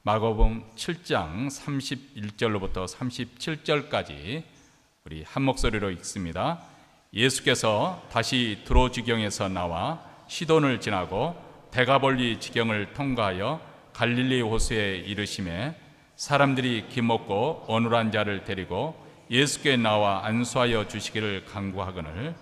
마가복음 7장 31절로부터 37절까지 우리 한 목소리로 읽습니다. 예수께서 다시 두로 지경에서 나와 시돈을 지나고 데가볼리 지경을 통과하여 갈릴리 호수에 이르시매 사람들이 기먹고 어눌한 자를 데리고 예수께 나와 안수하여 주시기를 간구하거늘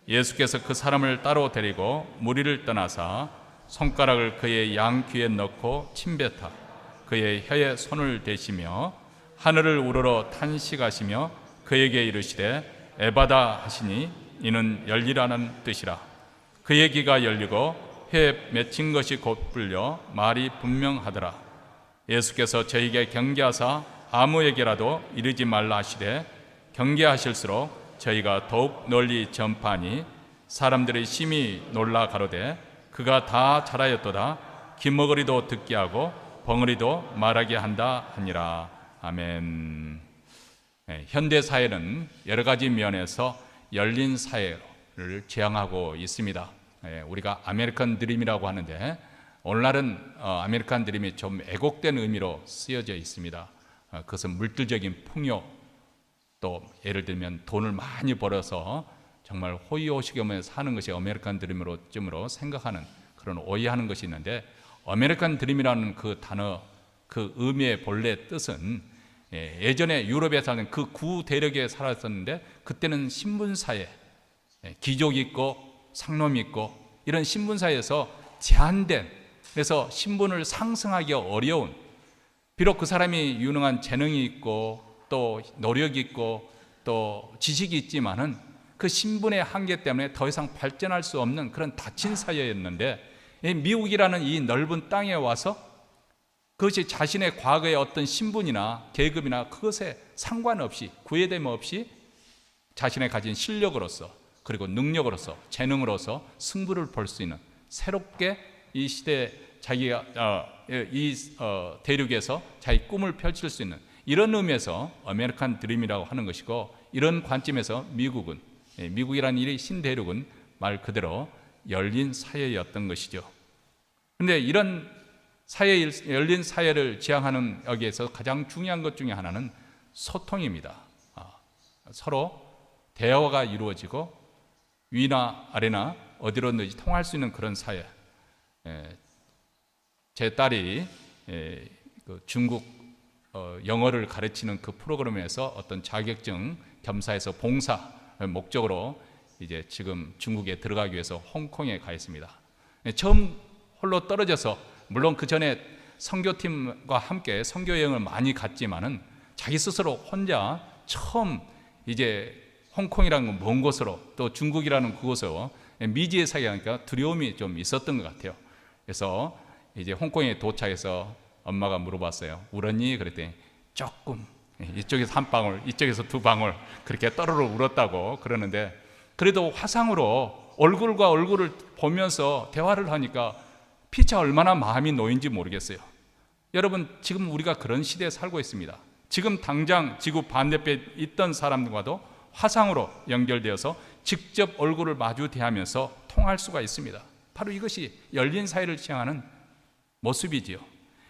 예수께서 그 사람을 따로 데리고 무리를 떠나사 손가락을 그의 양 귀에 넣고 침뱉어 그의 혀에 손을 대시며 하늘을 우러러 탄식하시며 그에게 이르시되 에바다 하시니 이는 열리라는 뜻이라. 그의 귀가 열리고 혀에 맺힌 것이 곧 풀려 말이 분명하더라. 예수께서 저에게 경계하사 아무에게라도 이르지 말라 하시되 경계하실수록 저희가 더욱 널리 전파하니 사람들이 심히 놀라 가로되 그가 다 잘하였도다. 기머거리도 듣게 하고 벙어리도 말하게 한다 하니라. 아멘. 현대 사회는 여러 가지 면에서 열린 사회를 지향하고 있습니다. 우리가 아메리칸 드림이라고 하는데 오늘날은 아메리칸 드림이 좀 왜곡된 의미로 쓰여져 있습니다. 그것은 물질적인 풍요, 또 예를 들면 돈을 많이 벌어서 정말 호의호식하며 사는 것이 아메리칸 드림으로 생각하는 그런 오해하는 것이 있는데, 아메리칸 드림이라는 그 단어, 그 의미의 본래 뜻은 예전에 유럽에 사는 그 구대륙에 살았었는데 그때는 신분사회, 귀족 있고 상놈 있고 이런 신분사회에서 제한된, 그래서 신분을 상승하기 어려운, 비록 그 사람이 유능한 재능이 있고 또 노력이 있고 또 지식이 있지만은 그 신분의 한계 때문에 더 이상 발전할 수 없는 그런 닫힌 사회였는데, 미국이라는 이 넓은 땅에 와서 그것이 자신의 과거의 어떤 신분이나 계급이나 그것에 상관없이 구애됨 없이 자신의 가진 실력으로서 그리고 능력으로서 재능으로서 승부를 볼 수 있는, 새롭게 이 시대에 자기가 대륙에서 자기 꿈을 펼칠 수 있는 이런 의미에서 아메리칸 드림이라고 하는 것이고, 이런 관점에서 미국이라는 이 신대륙은 말 그대로 열린 사회였던 것이죠. 그런데 이런 열린 사회를 지향하는 여기에서 가장 중요한 것 중에 하나는 소통입니다. 서로 대화가 이루어지고 위나 아래나 어디로든지 통할 수 있는 그런 사회. 제 딸이 중국 영어를 가르치는 그 프로그램에서 어떤 자격증 겸사해서 봉사 목적으로 이제 지금 중국에 들어가기 위해서 홍콩에 가 있습니다. 처음 홀로 떨어져서, 물론 그 전에 선교팀과 함께 선교 여행을 많이 갔지만은 자기 스스로 혼자 처음 이제 홍콩이라는 먼 곳으로 또 중국이라는 그곳으로 미지의 사이에 가니까 두려움이 좀 있었던 것 같아요. 그래서 이제 홍콩에 도착해서 엄마가 물어봤어요. 울었니? 그랬더니 조금, 이쪽에서 한 방울, 이쪽에서 두 방울 그렇게 떠르르 울었다고 그러는데, 그래도 화상으로 얼굴과 얼굴을 보면서 대화를 하니까 피차 얼마나 마음이 놓인지 모르겠어요. 여러분, 지금 우리가 그런 시대에 살고 있습니다. 지금 당장 지구 반대편에 있던 사람들과도 화상으로 연결되어서 직접 얼굴을 마주 대하면서 통할 수가 있습니다. 바로 이것이 열린 사회를 지향하는 모습이지요.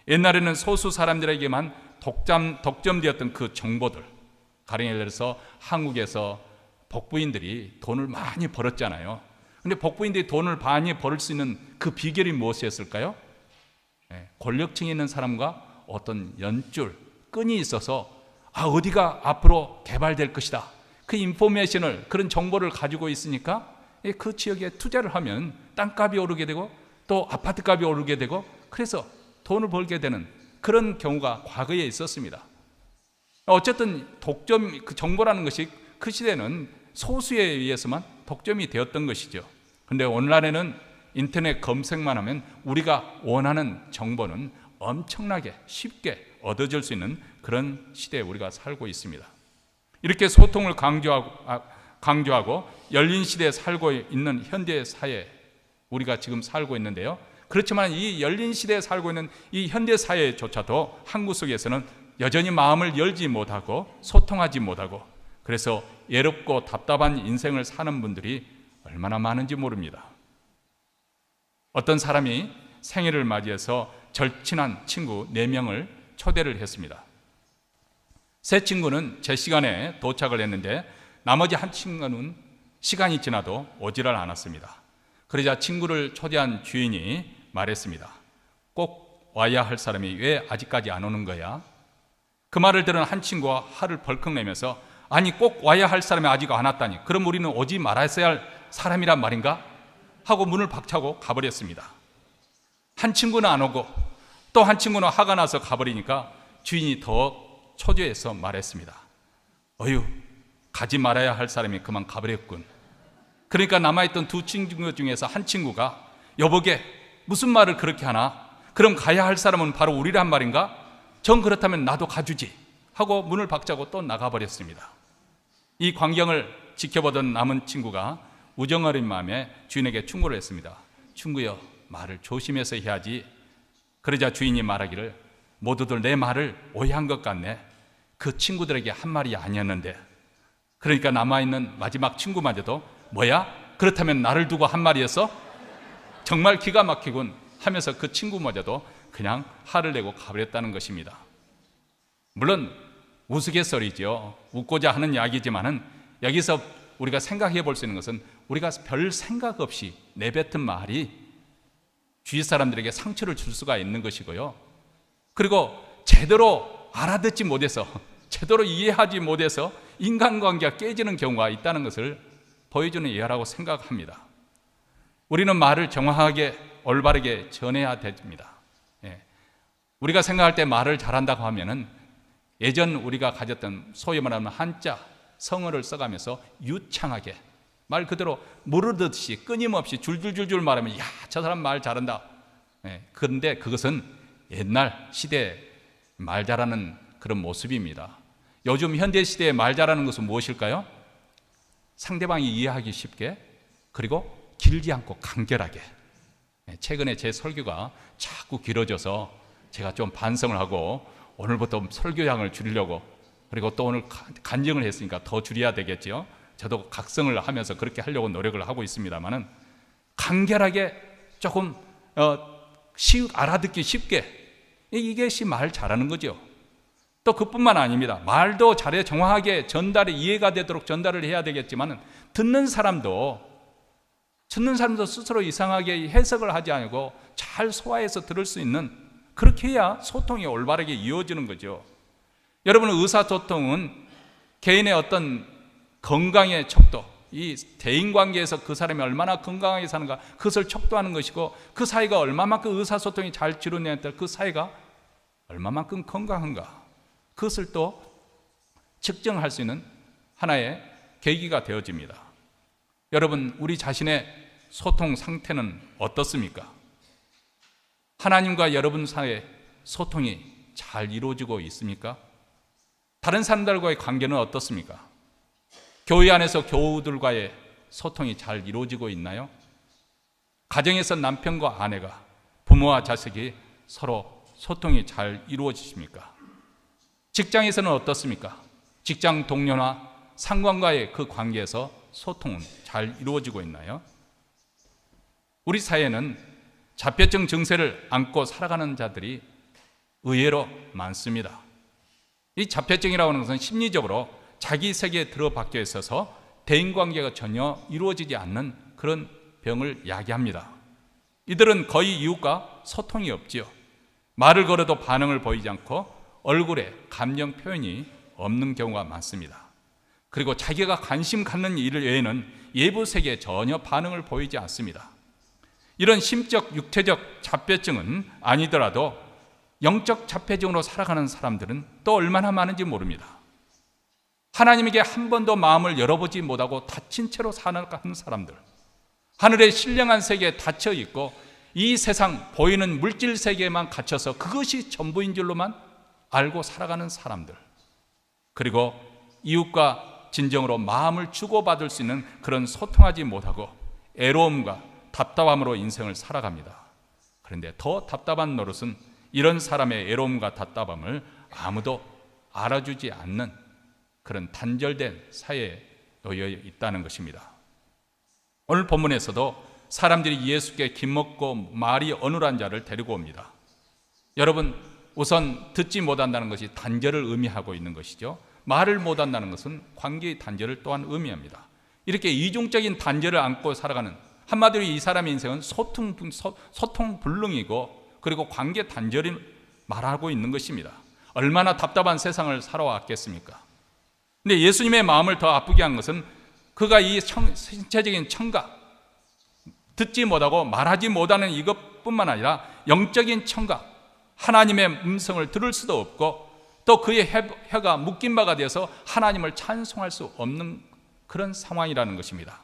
옛날에는 소수 사람들에게만 독점되었던 그 정보들, 가령 예를 들어서 한국에서 복부인들이 돈을 많이 벌었잖아요. 근데 복부인들이 돈을 많이 벌 수 있는 그 비결이 무엇이었을까요? 권력층에 있는 사람과 어떤 연줄, 끈이 있어서 어디가 앞으로 개발될 것이다, 그 인포메이션을, 그런 정보를 가지고 있으니까 그 지역에 투자를 하면 땅값이 오르게 되고 또 아파트값이 오르게 되고, 그래서 돈을 벌게 되는 그런 경우가 과거에 있었습니다. 어쨌든 그 정보라는 것이 그 시대는 소수에 의해서만 독점이 되었던 것이죠. 그런데 오늘날에는 인터넷 검색만 하면 우리가 원하는 정보는 엄청나게 쉽게 얻어질 수 있는 그런 시대에 우리가 살고 있습니다. 이렇게 소통을 강조하고 열린 시대에 살고 있는 현대 사회, 우리가 지금 살고 있는데요. 그렇지만 이 열린 시대에 살고 있는 이 현대 사회조차도 한국 속에서는 여전히 마음을 열지 못하고 소통하지 못하고, 그래서 외롭고 답답한 인생을 사는 분들이 얼마나 많은지 모릅니다. 어떤 사람이 생일을 맞이해서 절친한 친구 4명을 초대를 했습니다. 세 친구는 제 시간에 도착을 했는데 나머지 한 친구는 시간이 지나도 오지를 않았습니다. 그러자 친구를 초대한 주인이 말했습니다. 꼭 와야 할 사람이 왜 아직까지 안 오는 거야? 그 말을 들은 한 친구가 화를 벌컥 내면서 아니 꼭 와야 할 사람이 아직 안 왔다니 그럼 우리는 오지 말았어야 할 사람이란 말인가? 하고 문을 박차고 가버렸습니다. 한 친구는 안 오고 또 한 친구는 화가 나서 가버리니까 주인이 더 초조해서 말했습니다. 어휴, 가지 말아야 할 사람이 그만 가버렸군. 그러니까 남아있던 두 친구 중에서 한 친구가 여보게 무슨 말을 그렇게 하나? 그럼 가야 할 사람은 바로 우리란 말인가? 정 그렇다면 나도 가주지 하고 문을 박차고 또 나가버렸습니다. 이 광경을 지켜보던 남은 친구가 우정어린 마음에 주인에게 충고를 했습니다. 친구여, 말을 조심해서 해야지. 그러자 주인이 말하기를 모두들 내 말을 오해한 것 같네. 그 친구들에게 한 말이 아니었는데. 그러니까 남아있는 마지막 친구마저도 뭐야? 그렇다면 나를 두고 한 말이었어? 정말 기가 막히군 하면서 그 친구마저도 그냥 화를 내고 가버렸다는 것입니다. 물론 우스갯소리죠. 웃고자 하는 이야기지만은 여기서 우리가 생각해 볼 수 있는 것은 우리가 별 생각 없이 내뱉은 말이 주위 사람들에게 상처를 줄 수가 있는 것이고요. 그리고 제대로 알아듣지 못해서 제대로 이해하지 못해서 인간관계가 깨지는 경우가 있다는 것을 보여주는 예화라고 생각합니다. 우리는 말을 정확하게 올바르게 전해야 됩니다. 우리가 생각할 때 말을 잘한다고 하면은 예전 우리가 가졌던 소위 말하면 한자, 성어를 써가면서 유창하게 말 그대로 무르듯이 끊임없이 줄줄줄줄 말하면 야, 저 사람 말 잘한다. 그런데 그것은 옛날 시대에 말 잘하는 그런 모습입니다. 요즘 현대 시대에 말 잘하는 것은 무엇일까요? 상대방이 이해하기 쉽게 그리고 길지 않고 간결하게. 최근에 제 설교가 자꾸 길어져서 제가 좀 반성을 하고 오늘부터 설교량을 줄이려고 그리고 또 오늘 간증을 했으니까 더 줄여야 되겠죠. 저도 각성을 하면서 그렇게 하려고 노력을 하고 있습니다만은 간결하게 조금 알아듣기 쉽게 이것이 말 잘하는 거죠. 또 그뿐만 아닙니다. 말도 잘해 정확하게 전달이 이해가 되도록 전달을 해야 되겠지만 듣는 사람도 스스로 이상하게 해석을 하지 않고 잘 소화해서 들을 수 있는 그렇게 해야 소통이 올바르게 이루어지는 거죠. 여러분 의사소통은 개인의 어떤 건강의 척도, 이 대인관계에서 그 사람이 얼마나 건강하게 사는가 그것을 척도하는 것이고 그 사이가 얼마만큼 의사소통이 잘 지루냐에 따라 그 사이가 얼마만큼 건강한가 그것을 또 측정할 수 있는 하나의 계기가 되어집니다. 여러분 우리 자신의 소통 상태는 어떻습니까? 하나님과 여러분 사이의 소통이 잘 이루어지고 있습니까? 다른 사람들과의 관계는 어떻습니까? 교회 안에서 교우들과의 소통이 잘 이루어지고 있나요? 가정에서 남편과 아내가 부모와 자식이 서로 소통이 잘 이루어지십니까? 직장에서는 어떻습니까? 직장 동료나 상관과의 그 관계에서 소통은 잘 이루어지고 있나요? 우리 사회에는 자폐증 증세를 안고 살아가는 자들이 의외로 많습니다. 이 자폐증이라고 하는 것은 심리적으로 자기 세계에 들어박혀 있어서 대인관계가 전혀 이루어지지 않는 그런 병을 야기합니다. 이들은 거의 이웃과 소통이 없지요. 말을 걸어도 반응을 보이지 않고 얼굴에 감정 표현이 없는 경우가 많습니다. 그리고 자기가 관심 갖는 일 외에는 외부 세계에 전혀 반응을 보이지 않습니다. 이런 심적, 육체적 자폐증은 아니더라도 영적 자폐증으로 살아가는 사람들은 또 얼마나 많은지 모릅니다. 하나님에게 한 번도 마음을 열어보지 못하고 닫힌 채로 살아가는 사람들, 하늘의 신령한 세계에 닫혀 있고 이 세상 보이는 물질 세계에만 갇혀서 그것이 전부인 줄로만 알고 살아가는 사람들, 그리고 이웃과 진정으로 마음을 주고받을 수 있는 그런 소통하지 못하고 애로움과 답답함으로 인생을 살아갑니다. 그런데 더 답답한 노릇은 이런 사람의 애로움과 답답함을 아무도 알아주지 않는 그런 단절된 사회에 놓여 있다는 것입니다. 오늘 본문에서도 사람들이 예수께 김먹고 말이 어눌한 자를 데리고 옵니다. 여러분, 우선 듣지 못한다는 것이 단절을 의미하고 있는 것이죠. 말을 못한다는 것은 관계의 단절을 또한 의미합니다. 이렇게 이중적인 단절을 안고 살아가는, 한마디로 이 사람의 인생은 소통불능이고 그리고 관계 단절을 말하고 있는 것입니다. 얼마나 답답한 세상을 살아왔겠습니까? 근데 예수님의 마음을 더 아프게 한 것은 그가 이 신체적인 청각, 듣지 못하고 말하지 못하는 이것뿐만 아니라 영적인 청각, 하나님의 음성을 들을 수도 없고 또 그의 혀가 묶인 바가 되어서 하나님을 찬송할 수 없는 그런 상황이라는 것입니다.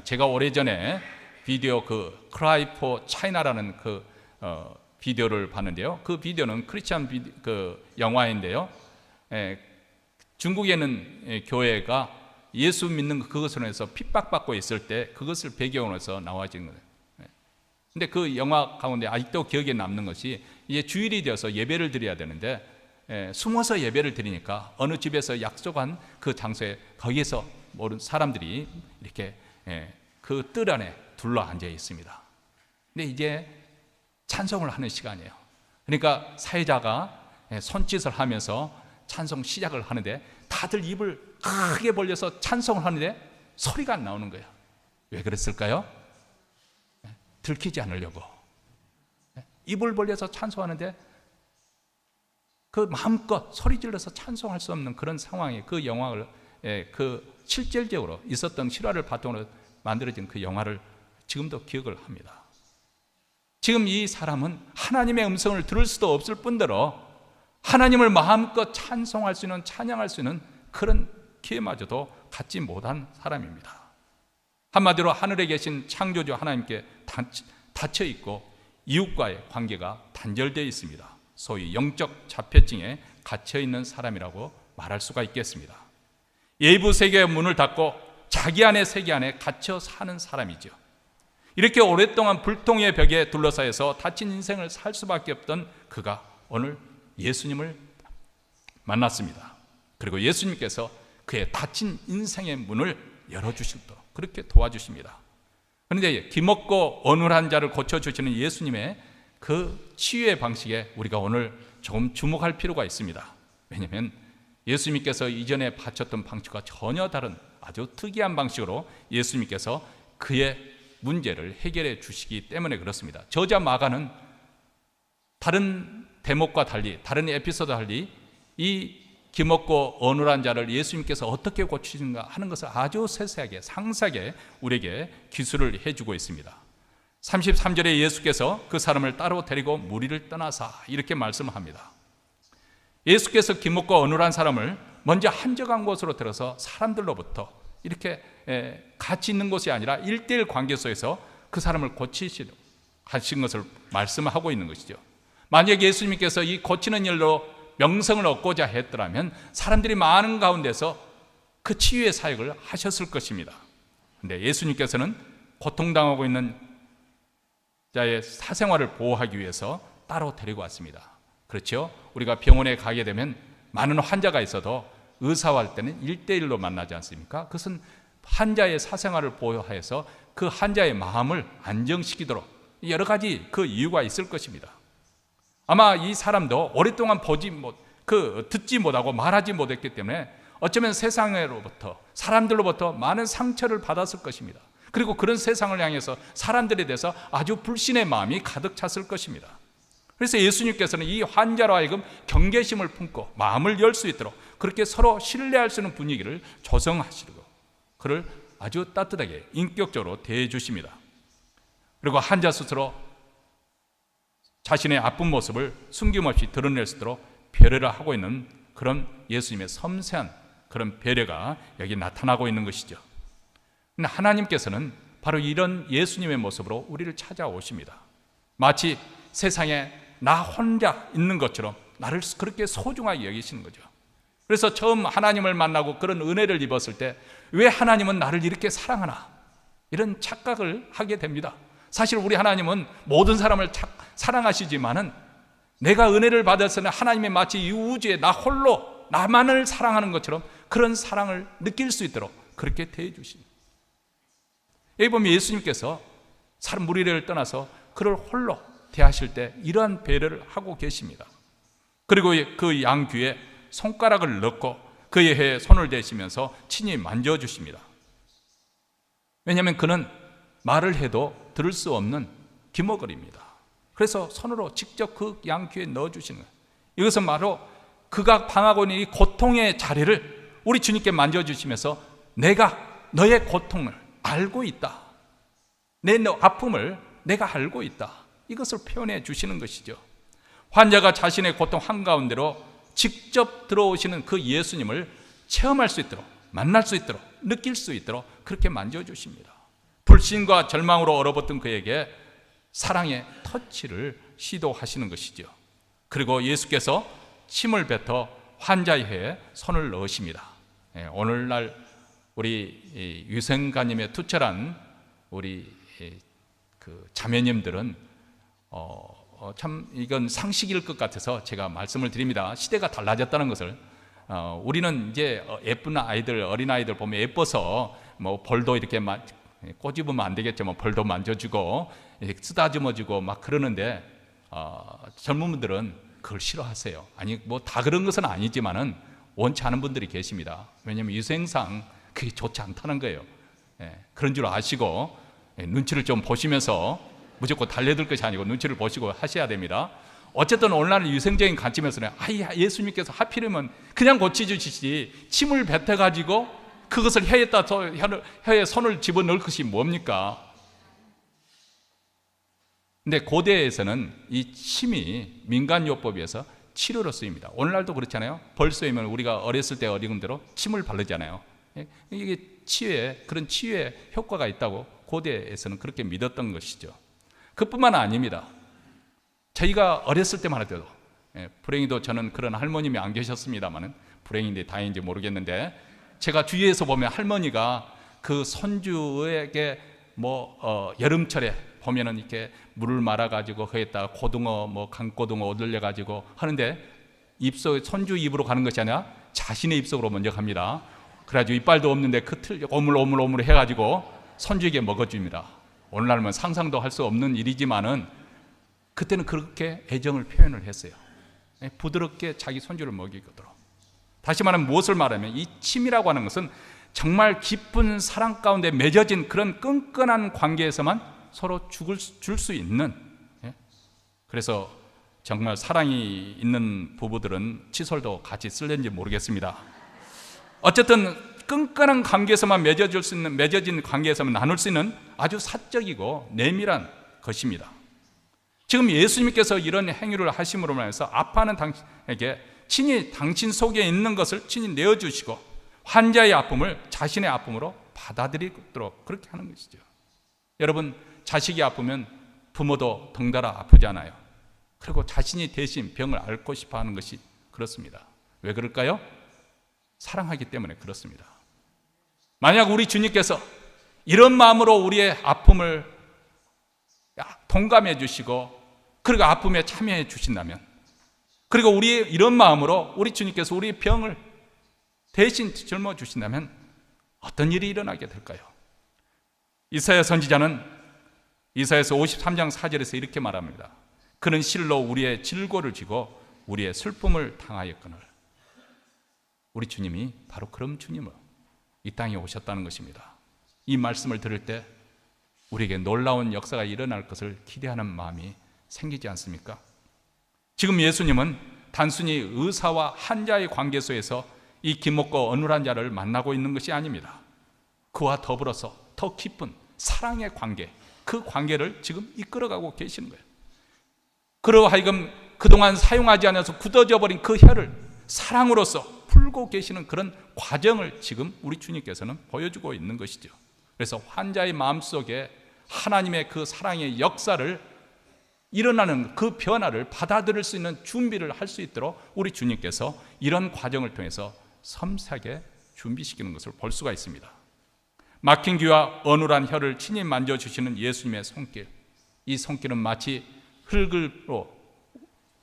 제가 오래전에 비디오 Cry for China라는 비디오를 봤는데요. 그 비디오는 크리스찬 영화인데요. 중국에는 교회가 예수 믿는 그것으로 해서 핍박받고 있을 때 그것을 배경으로 해서 나와진 거예요. 근데 그 영화 가운데 아직도 기억에 남는 것이 이제 주일이 되어서 예배를 드려야 되는데 숨어서 예배를 드리니까 어느 집에서 약속한 그 장소에 거기에서 모든 사람들이 이렇게 그 뜰 안에 둘러 앉아 있습니다. 근데 이제 찬송을 하는 시간이에요. 그러니까 사회자가 손짓을 하면서 찬송 시작을 하는데 다들 입을 크게 벌려서 찬송을 하는데 소리가 안 나오는 거예요. 왜 그랬을까요? 들키지 않으려고 입을 벌려서 찬송하는데 그 마음껏 소리 질러서 찬송할 수 없는 그런 상황이 그 영화를 실질적으로 있었던 실화를 바탕으로 만들어진 그 영화를 지금도 기억을 합니다. 지금 이 사람은 하나님의 음성을 들을 수도 없을 뿐더러 하나님을 마음껏 찬송할 수 있는, 찬양할 수 있는 그런 기회마저도 갖지 못한 사람입니다. 한마디로 하늘에 계신 창조주 하나님께 닫혀 있고 이웃과의 관계가 단절되어 있습니다. 소위 영적 자폐증에 갇혀 있는 사람이라고 말할 수가 있겠습니다. 외부 세계의 문을 닫고 자기 안의 세계 안에 갇혀 사는 사람이죠. 이렇게 오랫동안 불통의 벽에 둘러싸여서 닫힌 인생을 살 수밖에 없던 그가 오늘 예수님을 만났습니다. 그리고 예수님께서 그의 닫힌 인생의 문을 열어주시도록 그렇게 도와주십니다. 그런데 기먹고 어눌한 자를 고쳐주시는 예수님의 그 치유의 방식에 우리가 오늘 조금 주목할 필요가 있습니다. 왜냐하면 예수님께서 이전에 바쳤던 방식과 전혀 다른 아주 특이한 방식으로 예수님께서 그의 문제를 해결해 주시기 때문에 그렇습니다. 저자 마가는 다른 대목과 달리, 다른 에피소드와 달리 이 기먹고 어눌한 자를 예수님께서 어떻게 고치신가 하는 것을 아주 세세하게 상세하게 우리에게 기술을 해주고 있습니다. 33절에 예수께서 그 사람을 따로 데리고 무리를 떠나사 이렇게 말씀합니다. 예수께서 기먹고 어눌한 사람을 먼저 한적한 곳으로 들어서 사람들로부터 이렇게 같이 있는 곳이 아니라 1:1 관계 속에서 그 사람을 고치신 것을 말씀하고 있는 것이죠. 만약 예수님께서 이 고치는 일로 명성을 얻고자 했더라면 사람들이 많은 가운데서 그 치유의 사역을 하셨을 것입니다. 그런데 예수님께서는 고통당하고 있는 자의 사생활을 보호하기 위해서 따로 데리고 왔습니다. 그렇죠? 우리가 병원에 가게 되면 많은 환자가 있어도 의사와 할 때는 1:1로 만나지 않습니까? 그것은 환자의 사생활을 보호해서 그 환자의 마음을 안정시키도록 여러 가지 그 이유가 있을 것입니다. 아마 이 사람도 오랫동안 듣지 못하고 말하지 못했기 때문에 어쩌면 세상으로부터 사람들로부터 많은 상처를 받았을 것입니다. 그리고 그런 세상을 향해서 사람들에 대해서 아주 불신의 마음이 가득 찼을 것입니다. 그래서 예수님께서는 이 환자로 하여금 경계심을 품고 마음을 열 수 있도록 그렇게 서로 신뢰할 수 있는 분위기를 조성하시고 그를 아주 따뜻하게 인격적으로 대해 주십니다. 그리고 환자 스스로 자신의 아픈 모습을 숨김없이 드러낼 수 있도록 배려를 하고 있는 그런 예수님의 섬세한 그런 배려가 여기 나타나고 있는 것이죠. 하나님께서는 바로 이런 예수님의 모습으로 우리를 찾아오십니다. 마치 세상에 나 혼자 있는 것처럼 나를 그렇게 소중하게 여기시는 거죠. 그래서 처음 하나님을 만나고 그런 은혜를 입었을 때 왜 하나님은 나를 이렇게 사랑하나 이런 착각을 하게 됩니다. 사실 우리 하나님은 모든 사람을 사랑하시지만은 내가 은혜를 받았을 때 하나님의 마치 이 우주에 나 홀로 나만을 사랑하는 것처럼 그런 사랑을 느낄 수 있도록 그렇게 대해 주십니다. 여기 보면 예수님께서 사람 무리를 떠나서 그를 홀로 대하실 때 이러한 배려를 하고 계십니다. 그리고 그 양 귀에 손가락을 넣고 그의 혀에 손을 대시면서 친히 만져주십니다. 왜냐하면 그는 말을 해도 들을 수 없는 귀머거리입니다. 그래서 손으로 직접 그 양 귀에 넣어주시는 거예요. 이것은 바로 그가 당하고 있는 이 고통의 자리를 우리 주님께 만져주시면서 내가 너의 고통을 알고 있다, 내 아픔을 내가 알고 있다, 이것을 표현해 주시는 것이죠. 환자가 자신의 고통 한가운데로 직접 들어오시는 그 예수님을 체험할 수 있도록, 만날 수 있도록, 느낄 수 있도록 그렇게 만져주십니다. 불신과 절망으로 얼어붙은 그에게 사랑의 터치를 시도하시는 것이죠. 그리고 예수께서 침을 뱉어 환자의 혀에 손을 넣으십니다. 오늘날 우리 유생가님의 투철한 우리 그 자매님들은 참 이건 상식일 것 같아서 제가 말씀을 드립니다. 시대가 달라졌다는 것을. 우리는 이제 예쁜 아이들, 어린 아이들 보면 예뻐서 뭐 볼도 이렇게 꼬집으면 안 되겠죠. 뭐 볼도 만져주고 쓰다듬어주고 막 그러는데 젊은 분들은 그걸 싫어하세요. 아니 뭐 다 그런 것은 아니지만은 원치 않은 분들이 계십니다. 왜냐하면 유생상 그게 좋지 않다는 거예요. 그런 줄 아시고 눈치를 좀 보시면서 무조건 달려들 것이 아니고 눈치를 보시고 하셔야 됩니다. 어쨌든 오늘날 유생적인 관점에서는 예수님께서 하필이면 그냥 고쳐주시지 침을 뱉어가지고 그것을 혀에 손을 집어넣을 것이 뭡니까? 근데 고대에서는 이 침이 민간요법에서 치료로 쓰입니다. 오늘날도 그렇잖아요. 벌 쏘이면 우리가 어렸을 때 어린 대로 침을 바르잖아요. 이게 그런 치유에 효과가 있다고 고대에서는 그렇게 믿었던 것이죠. 그뿐만 아닙니다. 저희가 어렸을 때만 해도 불행히도 저는 그런 할머님이 안 계셨습니다만은 불행인지 다행인지 모르겠는데 제가 주위에서 보면 할머니가 그 손주에게 여름철에 보면은 이렇게 물을 말아가지고 거기에다가 고등어 강고등어 얻으려가지고 하는데 손주 입으로 가는 것이 아니라 자신의 입속으로 먼저 갑니다. 그래가지고 이빨도 없는데 그 틀 오물오물 해가지고 손주에게 먹어줍니다. 오늘날은 상상도 할 수 없는 일이지만은 그때는 그렇게 애정을 표현을 했어요. 부드럽게 자기 손주를 먹이거든요. 다시 말하면 무엇을 말하면 이 침이라고 하는 것은 정말 깊은 사랑 가운데 맺어진 그런 끈끈한 관계에서만 서로 줄 수 있는, 그래서 정말 사랑이 있는 부부들은 칫솔도 같이 쓸는지 모르겠습니다. 어쨌든 끈끈한 관계에서만 맺어진 관계에서만 나눌 수 있는 아주 사적이고 내밀한 것입니다. 지금 예수님께서 이런 행위를 하심으로 말해서 아파하는 당신에게 친히 당신 속에 있는 것을 친히 내어주시고 환자의 아픔을 자신의 아픔으로 받아들이도록 그렇게 하는 것이죠. 여러분, 자식이 아프면 부모도 덩달아 아프잖아요. 그리고 자신이 대신 병을 앓고 싶어 하는 것이 그렇습니다. 왜 그럴까요? 사랑하기 때문에 그렇습니다. 만약 우리 주님께서 이런 마음으로 우리의 아픔을 동감해 주시고 그리고 아픔에 참여해 주신다면, 그리고 우리의 이런 마음으로 우리 주님께서 우리의 병을 대신 짊어 주신다면 어떤 일이 일어나게 될까요? 이사야 선지자는 이사야서 53장 4절에서 이렇게 말합니다. 그는 실로 우리의 질고를 지고 우리의 슬픔을 당하였거늘. 우리 주님이 바로 그런 주님을 이 땅에 오셨다는 것입니다. 이 말씀을 들을 때 우리에게 놀라운 역사가 일어날 것을 기대하는 마음이 생기지 않습니까? 지금 예수님은 단순히 의사와 환자의 관계소에서 이 기먹고 어눌한 자를 만나고 있는 것이 아닙니다. 그와 더불어서 더 깊은 사랑의 관계, 그 관계를 지금 이끌어가고 계시는 거예요. 그러고 하여금 그동안 사용하지 않아서 굳어져 버린 그 혀를 사랑으로서 풀고 계시는 그런 과정을 지금 우리 주님께서는 보여주고 있는 것이죠. 그래서 환자의 마음속에 하나님의 그 사랑의 역사를 일어나는 그 변화를 받아들일 수 있는 준비를 할 수 있도록 우리 주님께서 이런 과정을 통해서 섬세하게 준비시키는 것을 볼 수가 있습니다. 막힌 귀와 어눌한 혀를 친히 만져주시는 예수님의 손길, 이 손길은 마치 흙으로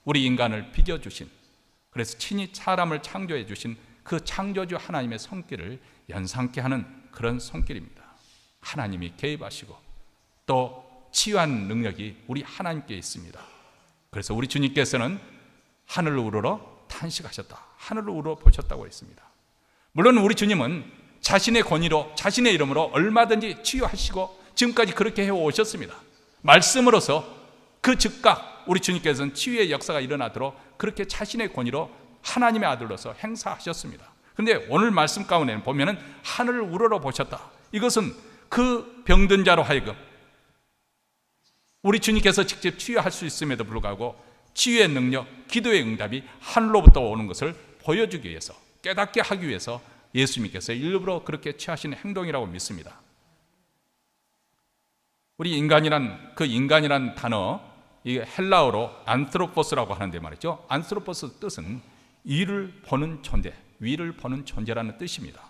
우리 인간을 빚어주신, 그래서 친히 사람을 창조해 주신 그 창조주 하나님의 손길을 연상케 하는 그런 손길입니다. 하나님이 개입하시고 또 치유한 능력이 우리 하나님께 있습니다. 그래서 우리 주님께서는 하늘을 우러러 탄식하셨다. 하늘을 우러러 보셨다고 했습니다. 물론 우리 주님은 자신의 권위로, 자신의 이름으로 얼마든지 치유하시고 지금까지 그렇게 해오셨습니다. 말씀으로서 그 즉각 우리 주님께서는 치유의 역사가 일어나도록 그렇게 자신의 권위로 하나님의 아들로서 행사하셨습니다. 그런데 오늘 말씀 가운데는 보면은 하늘을 우러러 보셨다. 이것은 그 병든 자로 하여금 우리 주님께서 직접 치유할 수 있음에도 불구하고 치유의 능력, 기도의 응답이 하늘로부터 오는 것을 보여주기 위해서, 깨닫게 하기 위해서 예수님께서 일부러 그렇게 취하시는 행동이라고 믿습니다. 우리 인간이란 단어, 이게 헬라어로 안트로포스라고 하는데 말이죠. 안트로포스 뜻은 위를 보는 존재, 위를 보는 존재라는 뜻입니다.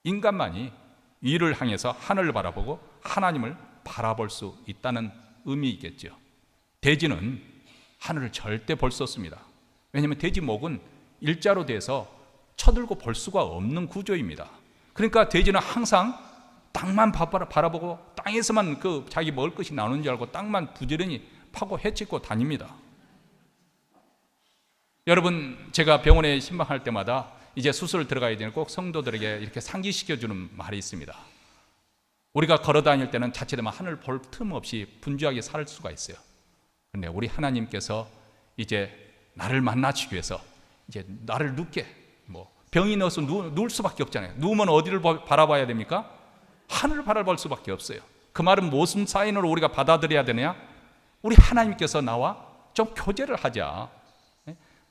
인간만이 위를 향해서 하늘을 바라보고 하나님을 바라볼 수 있다는 의미이겠죠. 돼지는 하늘을 절대 볼 수 없습니다. 왜냐하면 돼지 목은 일자로 돼서 쳐들고 볼 수가 없는 구조입니다. 그러니까 돼지는 항상 땅만 바라보고 땅에서만 그 자기 먹을 것이 나오는 줄 알고 땅만 부지런히 파고 헤치고 다닙니다. 여러분, 제가 병원에 신방할 때마다 이제 수술 들어가야 되는 꼭 성도들에게 이렇게 상기시켜주는 말이 있습니다. 우리가 걸어 다닐 때는 자칫하면 하늘 볼 틈 없이 분주하게 살 수가 있어요. 그런데 우리 하나님께서 이제 나를 만나시기 위해서 이제 나를 눕게, 병이 넣어서 누울 수밖에 없잖아요. 누우면 어디를 바라봐야 됩니까? 하늘을 바라볼 수밖에 없어요. 그 말은 무슨 사인으로 우리가 받아들여야 되냐? 우리 하나님께서 나와 좀 교제를 하자.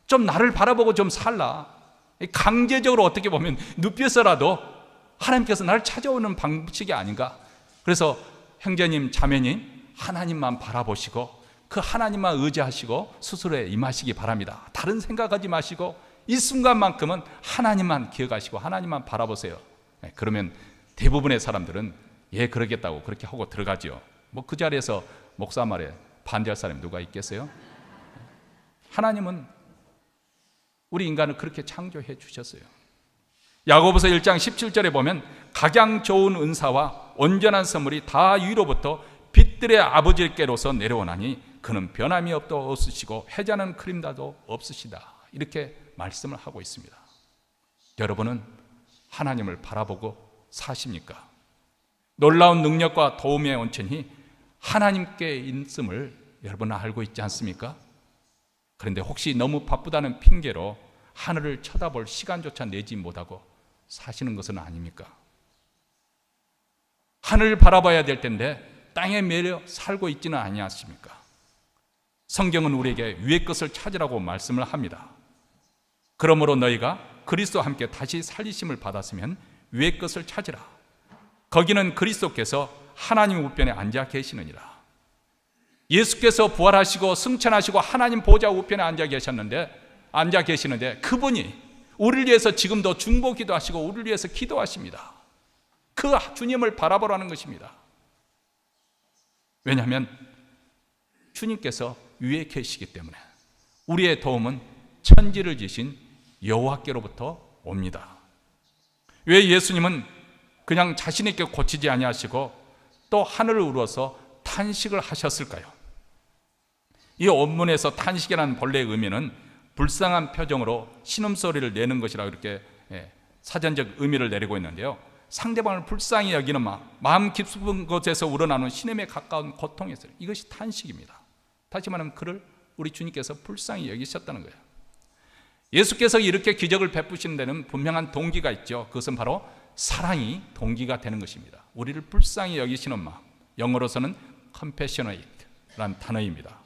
좀 나를 바라보고 좀 살라. 강제적으로 어떻게 보면 눕혀서라도 하나님께서 나를 찾아오는 방식이 아닌가. 그래서 형제님, 자매님, 하나님만 바라보시고 그 하나님만 의지하시고 수술에 임하시기 바랍니다. 다른 생각하지 마시고 이 순간만큼은 하나님만 기억하시고 하나님만 바라보세요. 그러면 대부분의 사람들은 예, 그러겠다고 그렇게 하고 들어가죠. 그 자리에서 목사 말에 반대할 사람이 누가 있겠어요? 하나님은 우리 인간을 그렇게 창조해 주셨어요. 야고보서 1장 17절에 보면 각양 좋은 은사와 온전한 선물이 다 위로부터 빛들의 아버지께로서 내려오나니 그는 변함이 없으시고 해자는 그림자도 없으시다. 이렇게 말씀을 하고 있습니다. 여러분은 하나님을 바라보고 사십니까? 놀라운 능력과 도움의 온천이 하나님께 있음을 여러분은 알고 있지 않습니까? 그런데 혹시 너무 바쁘다는 핑계로 하늘을 쳐다볼 시간조차 내지 못하고 사시는 것은 아닙니까? 하늘을 바라봐야 될 텐데 땅에 매여 살고 있지는 아니하십니까? 성경은 우리에게 위의 것을 찾으라고 말씀을 합니다. 그러므로 너희가 그리스도와 함께 다시 살리심을 받았으면 위의 것을 찾으라. 거기는 그리스도께서 하나님 우편에 앉아 계시느니라. 예수께서 부활하시고 승천하시고 하나님 보좌 우편에 앉아 계시는데 그분이 우리를 위해서 지금도 중보기도 하시고 우리를 위해서 기도하십니다. 그 주님을 바라보라는 것입니다. 왜냐하면 주님께서 위에 계시기 때문에 우리의 도움은 천지를 지신 여호와께로부터 옵니다. 왜 예수님은 그냥 자신 있게 고치지 아니하시고 또 하늘을 우러서 탄식을 하셨을까요? 이 원문에서 탄식이라는 본래의 의미는 불쌍한 표정으로 신음소리를 내는 것이라고 이렇게 사전적 의미를 내리고 있는데요. 상대방을 불쌍히 여기는 마음 깊은 곳에서 우러나오는 신음에 가까운 고통에서 이것이 탄식입니다. 다시 말하면 그를 우리 주님께서 불쌍히 여기셨다는 거예요. 예수께서 이렇게 기적을 베푸시는 데는 분명한 동기가 있죠. 그것은 바로 사랑이 동기가 되는 것입니다. 우리를 불쌍히 여기시는 마음, 영어로서는 compassionate라는 단어입니다.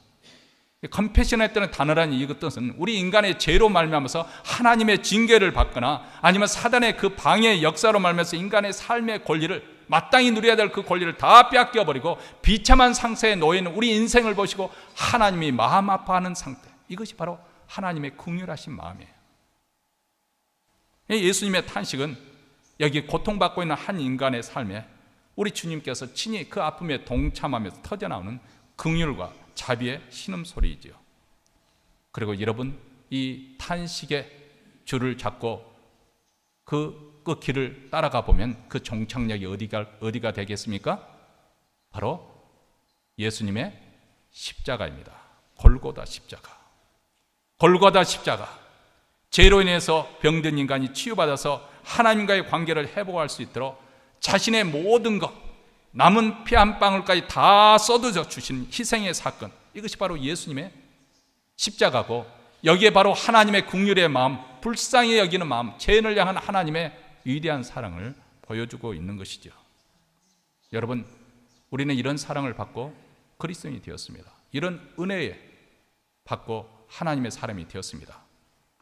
compassionate라는 단어라는 이 뜻은 우리 인간의 죄로 말미암아서 하나님의 징계를 받거나 아니면 사단의 그 방해의 역사로 말미암아서 인간의 삶의 권리를 마땅히 누려야 될 그 권리를 다 빼앗겨버리고 비참한 상태에 놓여 있는 우리 인생을 보시고 하나님이 마음 아파하는 상태, 이것이 바로 하나님의 긍휼하신 마음이에요. 예수님의 탄식은 여기 고통받고 있는 한 인간의 삶에 우리 주님께서 친히 그 아픔에 동참하면서 터져나오는 긍휼과 자비의 신음소리이죠. 그리고 여러분, 이 탄식의 줄을 잡고 그 길을 따라가 보면 그 종착역이 어디가 되겠습니까? 바로 예수님의 십자가입니다. 골고다 십자가. 골고다 십자가, 죄로 인해서 병든 인간이 치유받아서 하나님과의 관계를 회복할 수 있도록 자신의 모든 것, 남은 피 한 방울까지 다 쏟아져 주신 희생의 사건, 이것이 바로 예수님의 십자가고, 여기에 바로 하나님의 긍휼의 마음, 불쌍히 여기는 마음, 죄인을 향한 하나님의 위대한 사랑을 보여주고 있는 것이죠. 여러분, 우리는 이런 사랑을 받고 그리스도인이 되었습니다. 이런 은혜에 받고 하나님의 사람이 되었습니다.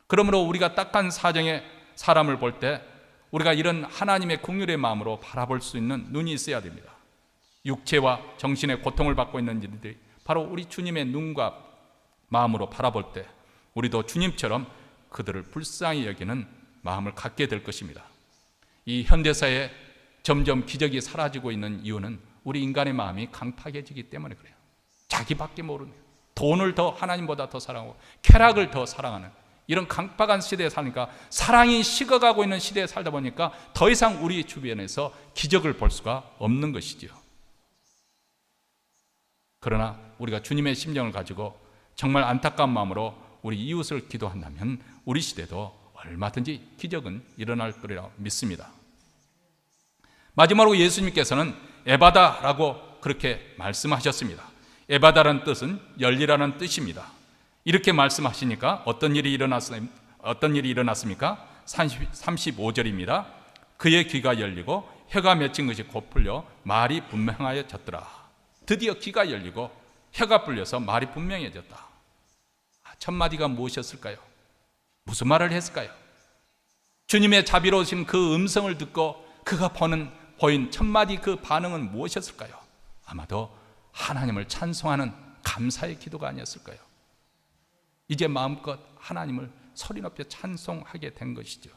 그러므로 우리가 딱한 사정의 사람을 볼 때 우리가 이런 하나님의 긍휼의 마음으로 바라볼 수 있는 눈이 있어야 됩니다. 육체와 정신의 고통을 받고 있는 이들이 바로 우리 주님의 눈과 마음으로 바라볼 때 우리도 주님처럼 그들을 불쌍히 여기는 마음을 갖게 될 것입니다. 이 현대사에 점점 기적이 사라지고 있는 이유는 우리 인간의 마음이 강팍해지기 때문에 그래요. 자기밖에 모르는, 돈을 더 하나님보다 더 사랑하고 쾌락을 더 사랑하는 이런 강팍한 시대에 사니까, 사랑이 식어가고 있는 시대에 살다 보니까 더 이상 우리 주변에서 기적을 볼 수가 없는 것이죠. 그러나 우리가 주님의 심정을 가지고 정말 안타까운 마음으로 우리 이웃을 기도한다면 우리 시대도 얼마든지 기적은 일어날 거리라 믿습니다. 마지막으로 예수님께서는 에바다라고 그렇게 말씀하셨습니다. 에바다라는 뜻은 열리라는 뜻입니다. 이렇게 말씀하시니까 어떤 일이 일어났습니까? 35절입니다. 그의 귀가 열리고 혀가 맺힌 것이 곧 풀려 말이 분명하여졌더라. 드디어 귀가 열리고 혀가 풀려서 말이 분명해졌다. 첫 마디가 무엇이었을까요? 무슨 말을 했을까요? 주님의 자비로우신 그 음성을 듣고 그가 보인 첫 마디 그 반응은 무엇이었을까요? 아마도 하나님을 찬송하는 감사의 기도가 아니었을까요? 이제 마음껏 하나님을 소리 높여 찬송하게 된 것이죠.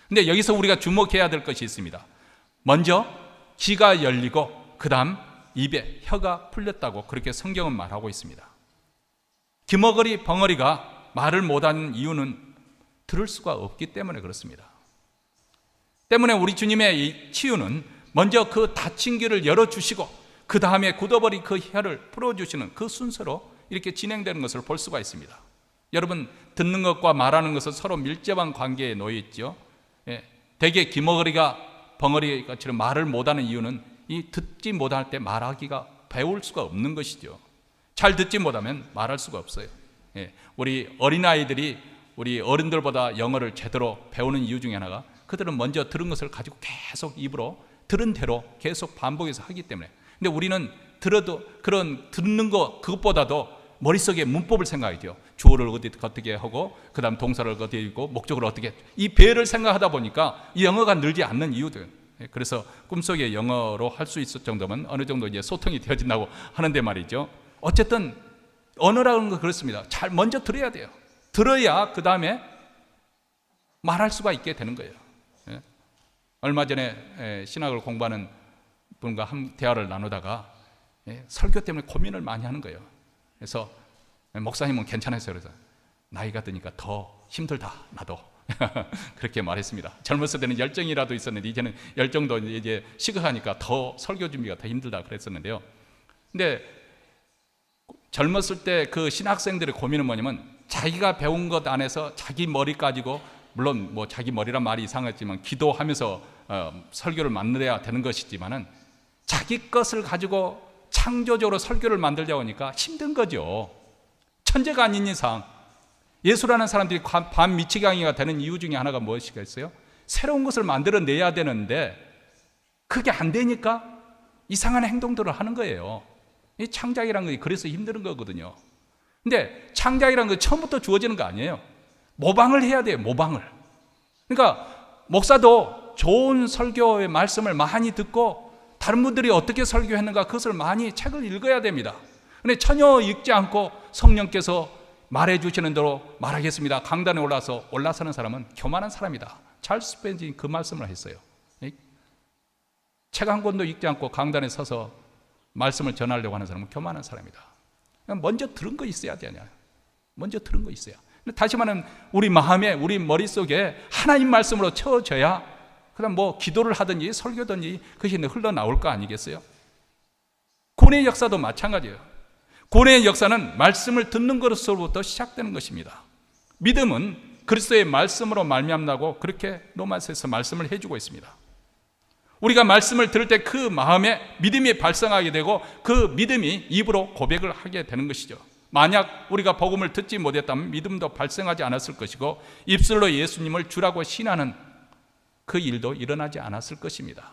근데 여기서 우리가 주목해야 될 것이 있습니다. 먼저 귀가 열리고 그 다음 입에 혀가 풀렸다고 그렇게 성경은 말하고 있습니다. 기머거리 벙어리가 말을 못하는 이유는 들을 수가 없기 때문에 그렇습니다. 때문에 우리 주님의 이 치유는 먼저 그 닫힌 귀를 열어주시고 그 다음에 굳어버린 그 혀를 풀어주시는 그 순서로 이렇게 진행되는 것을 볼 수가 있습니다. 여러분, 듣는 것과 말하는 것은 서로 밀접한 관계에 놓여 있죠. 대개 기머거리가 벙어리가처럼 말을 못하는 이유는 이 듣지 못할 때 말하기가 배울 수가 없는 것이죠. 잘 듣지 못하면 말할 수가 없어요. 우리 어린아이들이 우리 어른들보다 영어를 제대로 배우는 이유 중에 하나가 그들은 먼저 들은 것을 가지고 계속 입으로 들은 대로 계속 반복해서 하기 때문에. 근데 우리는 들어도 그런 듣는 것 그것보다도 머릿속에 문법을 생각하죠. 주어를 어떻게 하고 그 다음 동사를 어떻게 읽고 목적을 어떻게, 이 배를 생각하다 보니까 이 영어가 늘지 않는 이유들. 그래서 꿈속에 영어로 할 수 있을 정도면 어느 정도 이제 소통이 되어진다고 하는데 말이죠. 어쨌든 언어라는 건 그렇습니다. 잘 먼저 들어야 돼요. 들어야 그 다음에 말할 수가 있게 되는 거예요. 얼마 전에 신학을 공부하는 분과 한 대화를 나누다가 설교 때문에 고민을 많이 하는 거예요. 그래서 목사님은 괜찮았어요. 그래서 나이가 드니까 더 힘들다 나도 그렇게 말했습니다. 젊었을 때는 열정이라도 있었는데 이제는 열정도 이제 식어가니까 더 설교 준비가 더 힘들다 그랬었는데요. 근데 젊었을 때 그 신학생들의 고민은 뭐냐면 자기가 배운 것 안에서 자기 머리 가지고, 물론 뭐 자기 머리란 말이 이상했지만 기도하면서 설교를 만들어야 되는 것이지만은 자기 것을 가지고 창조적으로 설교를 만들려고 하니까 힘든 거죠. 천재가 아닌 이상 예수라는 사람들이 반 미치광이가 되는 이유 중에 하나가 무엇이겠어요? 새로운 것을 만들어내야 되는데 그게 안 되니까 이상한 행동들을 하는 거예요. 이 창작이라는 게 그래서 힘든 거거든요. 근데 창작이라는 건 처음부터 주어지는 거 아니에요. 모방을 해야 돼요. 모방을. 그러니까 목사도 좋은 설교의 말씀을 많이 듣고 다른 분들이 어떻게 설교했는가 그것을 많이 책을 읽어야 됩니다. 근데 전혀 읽지 않고 성령께서 말해주시는 대로 말하겠습니다. 강단에 올라서는 사람은 교만한 사람이다. 찰스 스펜지 그 말씀을 했어요. 책 한 권도 읽지 않고 강단에 서서 말씀을 전하려고 하는 사람은 교만한 사람이다. 먼저 들은 거 있어야 되냐. 먼저 들은 거 있어야. 근데 다시 말하면 우리 마음에, 우리 머릿속에 하나님 말씀으로 채워져야 그다음 뭐 기도를 하든지 설교든지 그것이 흘러나올 거 아니겠어요? 구원의 역사도 마찬가지예요. 구원의 역사는 말씀을 듣는 것으로부터 시작되는 것입니다. 믿음은 그리스도의 말씀으로 말미암다고 그렇게 로마서에서 말씀을 해주고 있습니다. 우리가 말씀을 들을 때 그 마음에 믿음이 발생하게 되고 그 믿음이 입으로 고백을 하게 되는 것이죠. 만약 우리가 복음을 듣지 못했다면 믿음도 발생하지 않았을 것이고 입술로 예수님을 주라고 신하는 그 일도 일어나지 않았을 것입니다.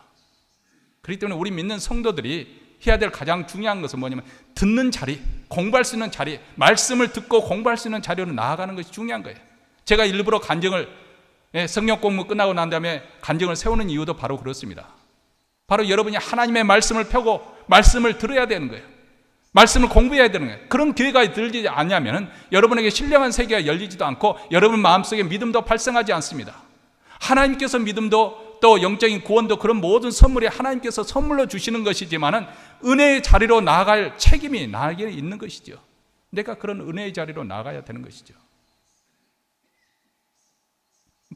그렇기 때문에 우리 믿는 성도들이 해야 될 가장 중요한 것은 뭐냐면 듣는 자리, 공부할 수 있는 자리, 말씀을 듣고 공부할 수 있는 자리로 나아가는 것이 중요한 거예요. 제가 일부러 성경 공부 끝나고 난 다음에 간증을 세우는 이유도 바로 그렇습니다. 바로 여러분이 하나님의 말씀을 펴고 말씀을 들어야 되는 거예요. 말씀을 공부해야 되는 거예요. 그런 기회가 들지 않냐면 여러분에게 신령한 세계가 열리지도 않고 여러분 마음속에 믿음도 발생하지 않습니다. 하나님께서 믿음도 또 영적인 구원도 그런 모든 선물이 하나님께서 선물로 주시는 것이지만은 은혜의 자리로 나아갈 책임이 나에게 있는 것이죠. 내가 그런 은혜의 자리로 나가야 되는 것이죠.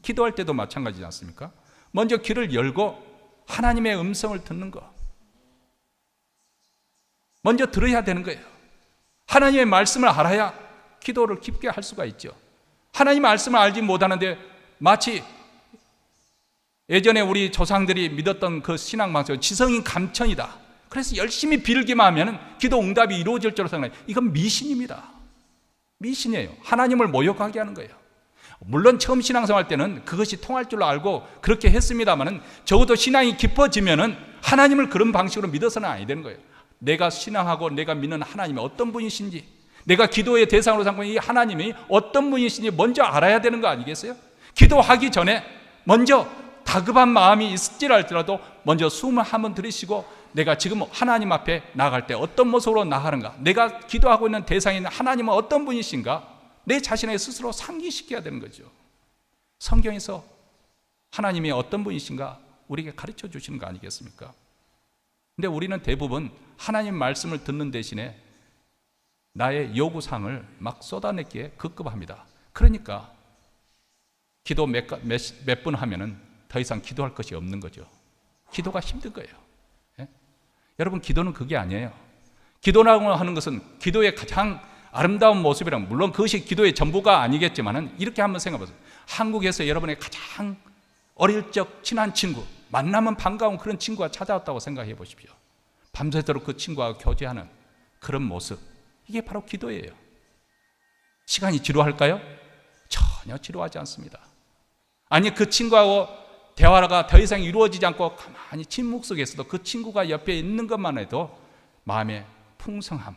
기도할 때도 마찬가지지 않습니까? 먼저 귀를 열고 하나님의 음성을 듣는 것, 먼저 들어야 되는 거예요. 하나님의 말씀을 알아야 기도를 깊게 할 수가 있죠. 하나님의 말씀을 알지 못하는데 마치 예전에 우리 조상들이 믿었던 그 신앙 방식은 지성인 감천이다. 그래서 열심히 빌기만 하면 기도 응답이 이루어질 줄로 생각해요. 이건 미신입니다. 미신이에요. 하나님을 모욕하게 하는 거예요. 물론 처음 신앙생활 때는 그것이 통할 줄로 알고 그렇게 했습니다만은 적어도 신앙이 깊어지면은 하나님을 그런 방식으로 믿어서는 아니 되는 거예요. 내가 신앙하고 내가 믿는 하나님이 어떤 분이신지, 내가 기도의 대상으로 삼고 이 하나님이 어떤 분이신지 먼저 알아야 되는 거 아니겠어요? 기도하기 전에 먼저 다급한 마음이 있을지라도 먼저 숨을 한번 들이쉬고 내가 지금 하나님 앞에 나아갈 때 어떤 모습으로 나가는가, 내가 기도하고 있는 대상인 하나님은 어떤 분이신가, 내 자신의 스스로 상기시켜야 되는 거죠. 성경에서 하나님이 어떤 분이신가 우리에게 가르쳐 주시는 거 아니겠습니까? 근데 우리는 대부분 하나님 말씀을 듣는 대신에 나의 요구사항을 막 쏟아내기에 급급합니다. 그러니까 기도 몇 분 하면은 더 이상 기도할 것이 없는 거죠. 기도가 힘든 거예요. 예? 여러분, 기도는 그게 아니에요. 기도라고 하는 것은 기도의 가장 아름다운 모습이란, 물론 그것이 기도의 전부가 아니겠지만은 이렇게 한번 생각해 보세요. 한국에서 여러분의 가장 어릴 적 친한 친구, 만나면 반가운 그런 친구가 찾아왔다고 생각해 보십시오. 밤새도록 그 친구와 교제하는 그런 모습, 이게 바로 기도예요. 시간이 지루할까요? 전혀 지루하지 않습니다. 아니, 그 친구하고 대화가 더 이상 이루어지지 않고 가만히 침묵 속에서도 그 친구가 옆에 있는 것만 해도 마음의 풍성함,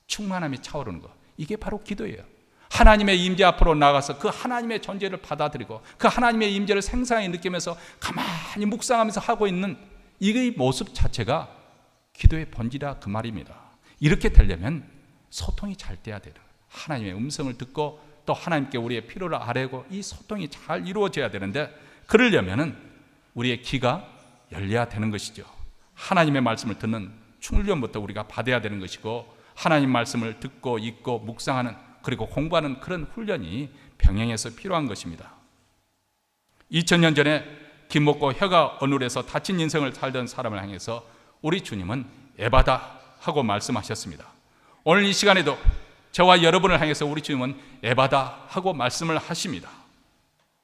충만함이 차오르는 것, 이게 바로 기도예요. 하나님의 임재 앞으로 나가서 그 하나님의 존재를 받아들이고 그 하나님의 임재를 생생하게 느끼면서 가만히 묵상하면서 하고 있는 이 모습 자체가 기도의 본질이라 그 말입니다. 이렇게 되려면 소통이 잘 돼야 돼요. 하나님의 음성을 듣고 또 하나님께 우리의 필요를 아뢰고 이 소통이 잘 이루어져야 되는데, 그러려면은 우리의 귀가 열려야 되는 것이죠. 하나님의 말씀을 듣는 훈련부터 우리가 받아야 되는 것이고, 하나님 말씀을 듣고 읽고 묵상하는, 그리고 공부하는 그런 훈련이 병행해서 필요한 것입니다. 2000년 전에 김목고 혀가 어눌해서 다친 인생을 살던 사람을 향해서 우리 주님은 에바다 하고 말씀하셨습니다. 오늘 이 시간에도 저와 여러분을 향해서 우리 주님은 에바다 하고 말씀을 하십니다.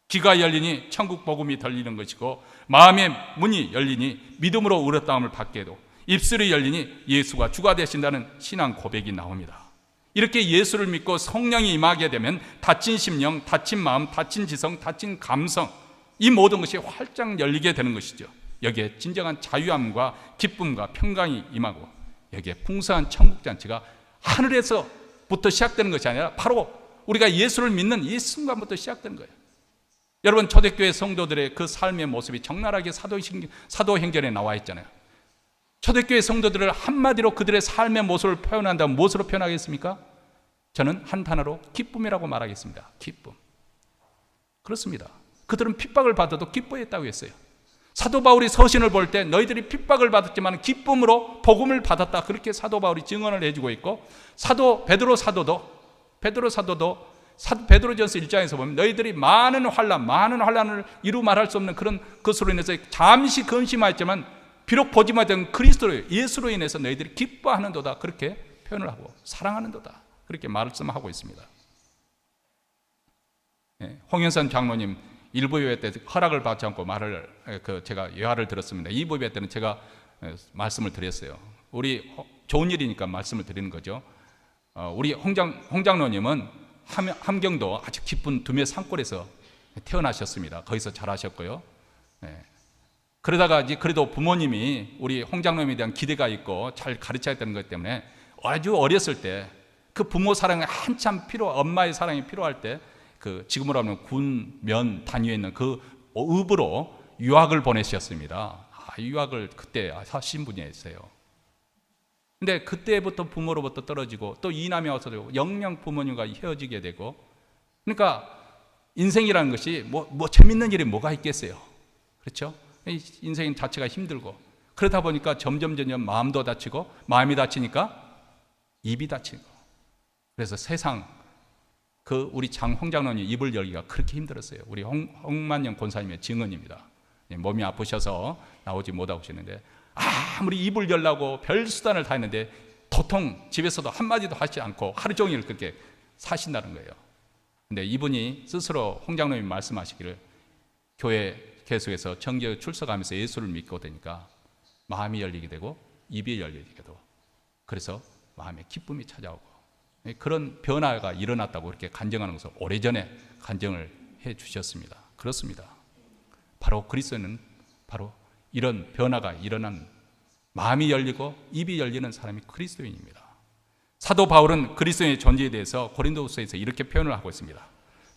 귀가 열리니 천국 복음이 들리는 것이고, 마음의 문이 열리니 믿음으로 의롭다함을 받게 되고, 입술이 열리니 예수가 주가 되신다는 신앙 고백이 나옵니다. 이렇게 예수를 믿고 성령이 임하게 되면 다친 심령, 다친 마음, 다친 지성, 다친 감성, 이 모든 것이 활짝 열리게 되는 것이죠. 여기에 진정한 자유함과 기쁨과 평강이 임하고, 여기에 풍성한 천국잔치가 하늘에서부터 시작되는 것이 아니라 바로 우리가 예수를 믿는 이 순간부터 시작되는 거예요. 여러분, 초대교회 성도들의 그 삶의 모습이 적나라하게 사도행전에 나와 있잖아요. 초대교회 성도들을 한마디로 그들의 삶의 모습을 표현한다면 무엇으로 표현하겠습니까? 저는 한 단어로 기쁨이라고 말하겠습니다. 기쁨. 그렇습니다. 그들은 핍박을 받아도 기뻐했다고 했어요. 사도 바울이 서신을 볼 때 너희들이 핍박을 받았지만 기쁨으로 복음을 받았다, 그렇게 사도 바울이 증언을 해주고 있고, 사도 베드로 사도도 베드로전서 1장에서 보면 너희들이 많은 환난을 이루 말할 수 없는 그런 것으로 인해서 잠시 근심하였지만 비록 보지 못한 그리스도로, 예수로 인해서 너희들이 기뻐하는도다, 그렇게 표현을 하고 사랑하는도다, 그렇게 말씀하고 있습니다. 홍현선 장로님 1부 예배 때 허락을 받지 않고 제가 예화를 들었습니다. 2부 예배 때는 제가 말씀을 드렸어요. 우리 좋은 일이니까 말씀을 드리는 거죠. 우리 홍 장로님은 함경도 아주 깊은 두메 산골에서 태어나셨습니다. 거기서 자라셨고요. 그러다가 이제 그래도 부모님이 우리 홍 장로님에 대한 기대가 있고 잘 가르쳐야 되는 것 때문에 아주 어렸을 때 그 부모 사랑이 한참 엄마의 사랑이 필요할 때 그 지금으로 하면 군면 단위에 있는 그 읍으로 유학을 보내셨습니다. 유학을 그때 하신 분이었어요. 근데 그때부터 부모로부터 떨어지고 또 이남이 와서 영영 부모님과 헤어지게 되고, 그러니까 인생이라는 것이 뭐 재밌는 일이 뭐가 있겠어요. 그렇죠? 인생 자체가 힘들고 그러다 보니까 점점 마음도 다치고, 마음이 다치니까 입이 다치고, 그래서 세상 우리 홍 장로님 입을 열기가 그렇게 힘들었어요. 우리 홍만영 권사님의 증언입니다. 몸이 아프셔서 나오지 못하고 계시는데 아무리 입을 열라고 별 수단을 다 했는데 도통 집에서도 한마디도 하지 않고 하루 종일 그렇게 사신다는 거예요. 근데 이분이 스스로 홍 장로님이 말씀하시기를 교회 계속해서 정교에 출석하면서 예수를 믿고 되니까 마음이 열리게 되고 입이 열리게 되고, 그래서 마음에 기쁨이 찾아오고 그런 변화가 일어났다고 이렇게 간증하는 것을 오래전에 간증을 해 주셨습니다. 그렇습니다. 바로 그리스도는 바로 이런 변화가 일어난, 마음이 열리고 입이 열리는 사람이 그리스도인입니다. 사도 바울은 그리스도인의 존재에 대해서 고린도후서에서 이렇게 표현을 하고 있습니다.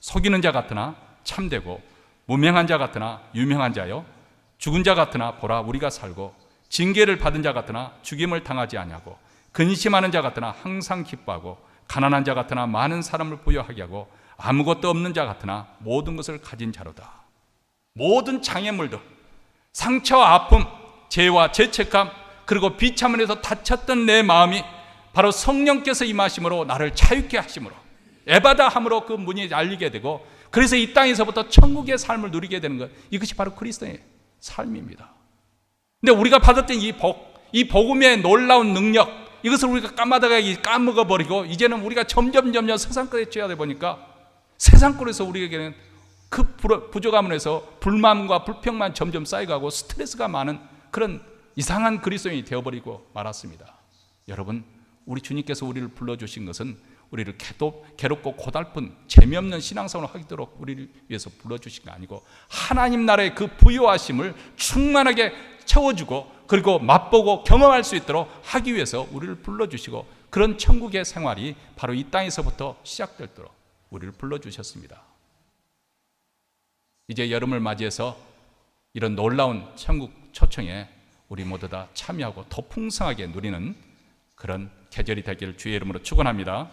속이는 자 같으나 참되고, 무명한 자 같으나 유명한 자요, 죽은 자 같으나 보라 우리가 살고, 징계를 받은 자 같으나 죽임을 당하지 아니하고, 근심하는 자 같으나 항상 기뻐하고, 가난한 자 같으나 많은 사람을 부유하게 하고, 아무것도 없는 자 같으나 모든 것을 가진 자로다. 모든 장애물들, 상처와 아픔, 죄와 죄책감, 그리고 비참함에서 다쳤던 내 마음이 바로 성령께서 임하심으로 나를 자유케 하심으로, 에바다함으로 그 문이 열리게 되고, 그래서 이 땅에서부터 천국의 삶을 누리게 되는 것, 이것이 바로 그리스도의 삶입니다. 근데 우리가 받았던 이 복음의 놀라운 능력, 이것을 우리가 까먹어버리고 이제는 우리가 점점 세상 것에 취하다 보니까 세상 꼴에서 우리에게는 그 부족함으로 해서 불만과 불평만 점점 쌓여가고 스트레스가 많은 그런 이상한 그리스도인이 되어버리고 말았습니다. 여러분, 우리 주님께서 우리를 불러주신 것은 우리를 괴롭고 고달픈 재미없는 신앙생활을 하도록 우리를 위해서 불러주신 게 아니고, 하나님 나라의 그 부요하심을 충만하게 채워주고 그리고 맛보고 경험할 수 있도록 하기 위해서 우리를 불러주시고, 그런 천국의 생활이 바로 이 땅에서부터 시작되도록 우리를 불러주셨습니다. 이제 여름을 맞이해서 이런 놀라운 천국 초청에 우리 모두 다 참여하고 더 풍성하게 누리는 그런 계절이 되기를 주의 이름으로 축원합니다.